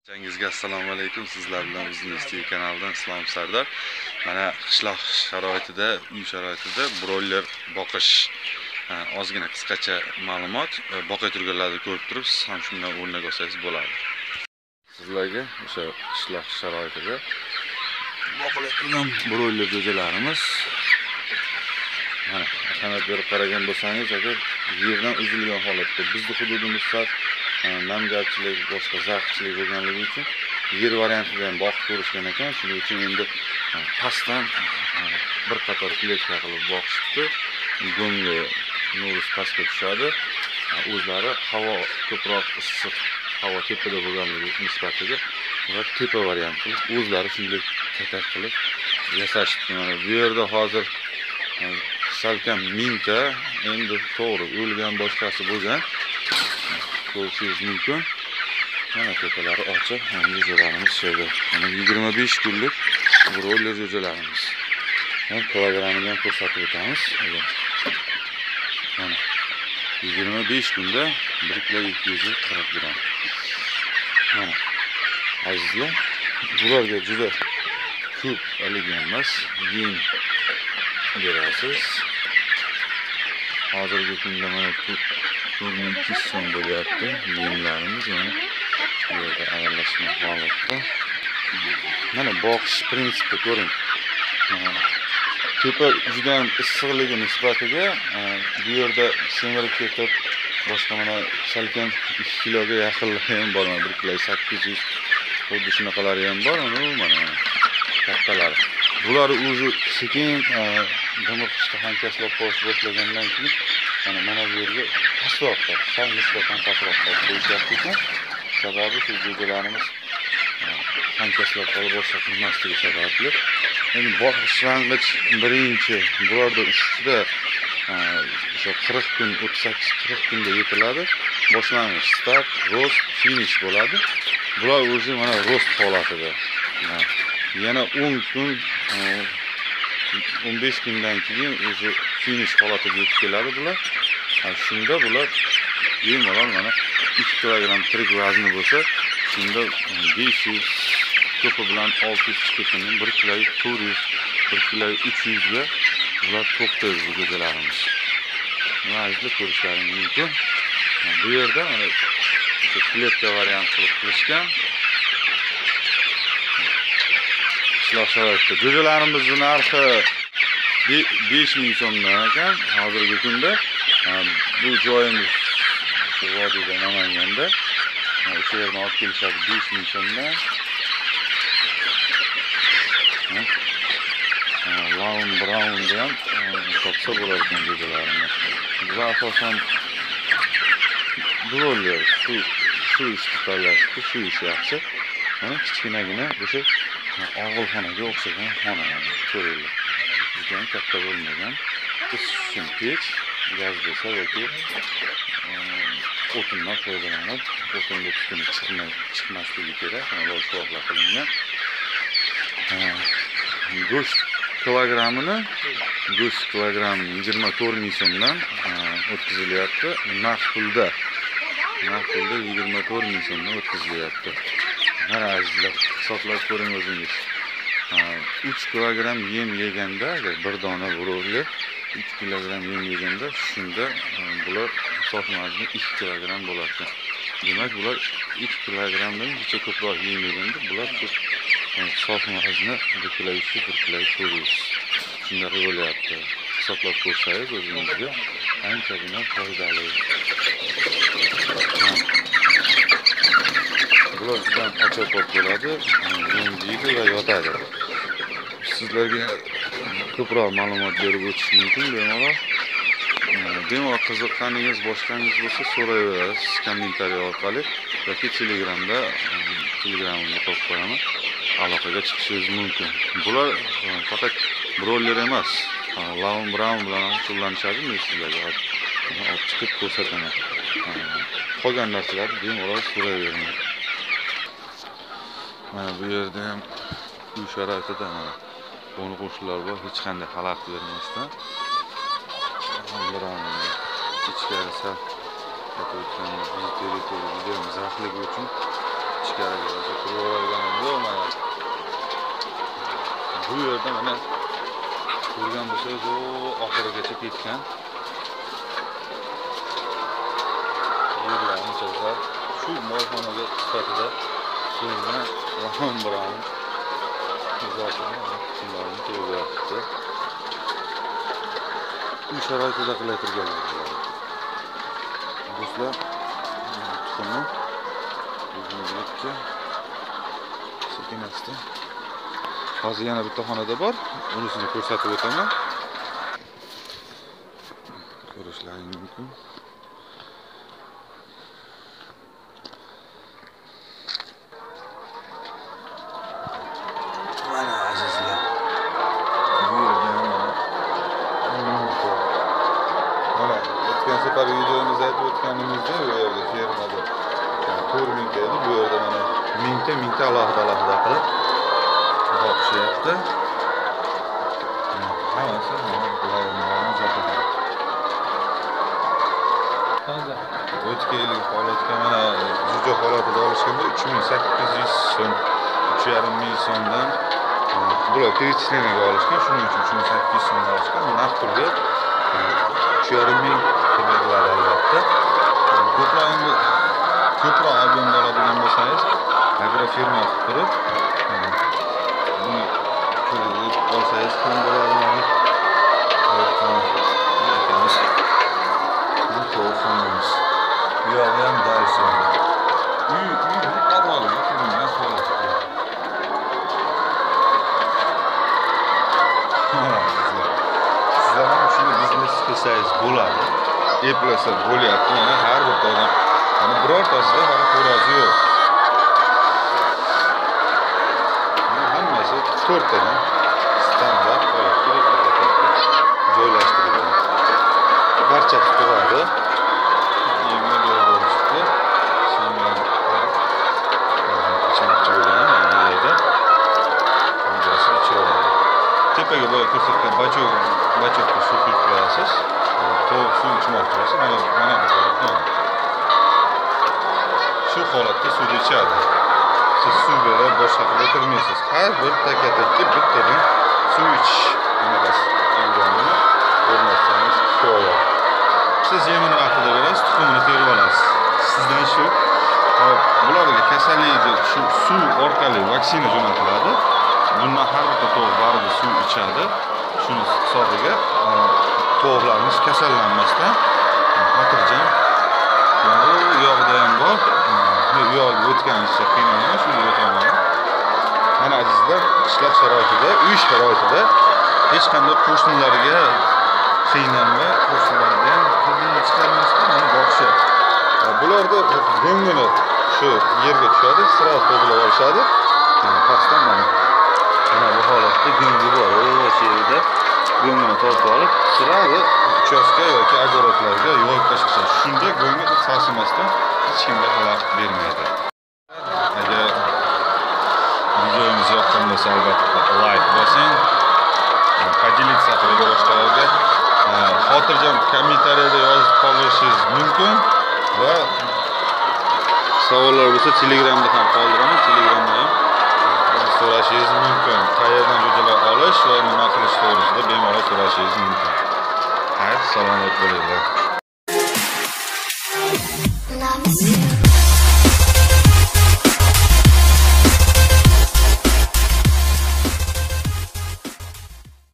Barchangizga assalomu alaykum. Sizlar bilan Biznes TV kanalidan Islom Sardor. Mana qishloq sharoitida, uy sharoitida broiler boqish ozgina qisqacha ma'lumot, boqay turganlarni ko'rib turibsiz, ham shundan o'rnak olsangiz bo'ladi. Sizlarga o'sha qishloq sharoitida boqilayotgan broiler jo'jalarimiz mana ahamiyat berib qaragan bo'lsangiz, agar yerdan uzilgan holatda bizning hududimizda namgarchilik, boshqa zaxchilik bo'lganligi uchun yer variantida ham boqib ko'rishgan ekan. Shuning uchun endi pastdan bir qator kletka qilib boqishibdi. Go'ngga nurus pastga tushadi. O'zlari havo ko'proq issiq, havo tepada bo'lganligi nisbatiga ular tepa variant qilib o'zlari shunday tatak qilib yasashibdi. Mana bu yerda hozir salkam mingta endi to'g'ri o'lgan boshqasi bo'lgan. Ko'rishingiz mumkin. Mana tepalari ochiq, jo'jalarimiz şeyda. Mana 25 kunlik broiler jo'jalarimiz. Kilogramini ham ko'rsatib o'tamiz. Mana 25 kunda 1 kilo 240 gram. Mana azizlar, bularga juda ko'p aligan emas, yem berasiz. Hozirgi kunda mana 4200 so'm bo'lyapti yemlarimiz. Mana bu yerda aralashma holatda. Mana boqish prinsipi ko'ring. Tepa juda ham issiqligi nisbatiga bu yerda semirib ketib, boshqa mana salkam 2 kiloga yaqinlari ham bor, 1 kilo 800, xuddi shunaqalari ham bor. Mana kattalari. Bular o'zi sekin dimiqishda hamkashlab qo'yish boshlagandan keyin mana bu yerga pastroqda, sal nisbatan pastroqda qo'yishyapti ekan. Sababi shu jo'jalarimiz hamkashlab qolib boshqa qilmasligi sababli. Endi boshlang'ich birinchi bularda ustida o'sha 40 kun, 38-40 kunda yetiladi. Boshlang'ich, start, rost, finish bo'ladi. Bular o'zi mana rost holatida. Yana 10 kun 15 kundan keyin o'zi finish holatiga yetib keladi bular. Shunda bular bemalol mana 2 kilogram tirik vazni bo'lsa, shunda 500 ko'pi bilan 600 chiqib, 1 kilo 400, 1 kilo 300 ga bular to'xtaydi bu jo'jalarimiz. Mazli ko'rishlaringiz mumkin. Bu yerda mana shu kletka variant qilib qilishgan. Qishloq sharoitida jo'jalarimizning narxi 5000 so'mdan ekan hozirgi kunda. Bu joyimiz shu vodiyda Namanganda. O'sha yerdan olib kelishadi 5000 so'mdan. Lawn brown ham topsa bo'lar ekan jo'jalarimiz. Bu asosan broiler shu ishni tanlashdi, shu ish yaxshi. Mana kichkinagina o'sha og'ilxonaga o'xshagan xona ko'ringlar. Juda katta bo'lmagan. Issiq pech, gaz bo'lsa yoki o'tindan foydalanib, o'tinga tutun chiqmasligi kerak. Mana bu shoxlar qilingan. Go'sht kilogramini 24 ming so'mdan o'tkazilyapti. Naqd pulda 24 ming so'mdan o'tkazilyapti. Mana azizlar, hisoblab ko'ring o'zingiz. 3 kilogram yem yeganda, agar bir dona broiler 3 kilogram yem yeganda, shunda bular sotmasi 2 kilogram bo'lar ekan. Demak, bular 2 kilogramdan kecha ko'proq yem yeganda, bular sotmasini 1 kilo 300, 1 kilo 400 shunda bo'lyapti. Hisoblab ko'rsangiz o'zingizga anchagina foydali. Bular juda ochoq bo'ladi, yeydi va yotadi. Sizlarga ko'proq ma'lumot berib o'tish mumkin bemalol. Bemalol qiziqqaningiz boshqangiz bo'lsa so'rayverasiz kommentariy orqali yoki Telegramda Telegramimga qo'yib qo'yaman. Aloqaga chiqishingiz mumkin. Bular faqat broiler emas, lawn brown bilan shug'ullanishadi. Men sizlarga olib chiqib ko'rsataman. Qolgan narsalarni bemalol so'rayvering. Mana bu yerda ham uy sharoitida mana qo'ni qo'shnilar bor, hech qanday xalaqit bermasdan. Ichkari sal o'tgan territoriya juda zaxligi uchun ichkariga Turib bo'lmayapti. Bu yerda mana ko'rgan bo'lsangiz, o oxirigacha ketgan. Yerlar ancha shu molxonaga sifatida suvni rom-biron uzoqlarni to'g'rirdi. Uy sharoitida qilayotganlar. Do'stlar, tuxumni o'zimizga sekin-asta. Hozir yana bitta xonada bor, unisini ko'rsatib o'taman. Ko'rishlaringiz mumkin. Mana azizlar. Bu yerda mana o'tgan safar videomizda aytib o'tganimizda bu yerda fermada 4000 ta edi. Bu yerda mana 1000 ta alohida qilib boqishyapti. Hammasi qulayliklarni zotidir. O'tgan yilgi holatga mana juda holatida olishganda 3800 so'm, 3500 so'mdan bular перечислениyaga olishgan, shuning uchun 3800 so'm olishgan. Naqd pulga 3500 pulga qiladi albatta. Ko'proq ob'emda oladigan bo'lsangiz, agrofirma qilib buni olsangiz ham bo'ladi. Bu yoqda ham dars bor. Uy qadroliga ko'ringan holat. Sizlar ham shuni biznes qilsangiz bo'ladi. Eplasa bo'lyapti. Mana har bir odam, mana birortasida hali xo'rozi yo'q. Hammasi 4 tadan standart holatga joylashtirilgan. Barchasi tug'adi. Tepaga boya ko'rsatgan bachokga suv quyib qo'yasiz. To'q suv ichmoqchi bo'lsa, mana bu holatda. Shu holatda suv ichadi. Siz suv berib boshqa qilib o'tirmaysiz. Har bir taka-takka bittadan suv ichish anaqasi bo'lganini o'rnatsangiz kifoya. Siz yemini vaqtida berasiz, tuxumini terib olasiz. Sizdan shu bularga kasallikni shu suv orqali vaksina jo'natiladi. Bundan har bir tovuq baribir suv ichadi. Shuni hisobiga tovuqlarimiz kasallanmasdan xotirjam. Yog'ida ham bor. Yog' o'tganingizcha qiynalmang, shuni o'taman. Mana azizlar, qishloq sharoitida, uy sharoitida hech qanday qo'shnilarga qiynalmay, qo'shnilarga ham qilgan chiqarmasdan mana boqishyapti. Bularda go'ngini shu yerga tushadi, sirasi to'g'rilab olishadi. Pastdan mana bu holatda go'ngi bor. O'sha yerda go'ngini tortib olib, sirasi uchastka yoki agoratlarga yoyib tashlashadi. Shunda go'ngi sasimasdan hech kimga xalaqit bermaydi. Agar videomiz yoqqan bo'lsa, albatta like bosing. Поделиться qilib boshqalarga. Xotirjam kommentariyada yozib qolishingiz mumkin va savollar bo'lsa Telegramda ham qoldiraman. Telegramda ham so'rashingiz mumkin. Qayerdan jo'jalar olish va nima qilish to'g'risida bemalol so'rashingiz mumkin. Salomat bo'linglar.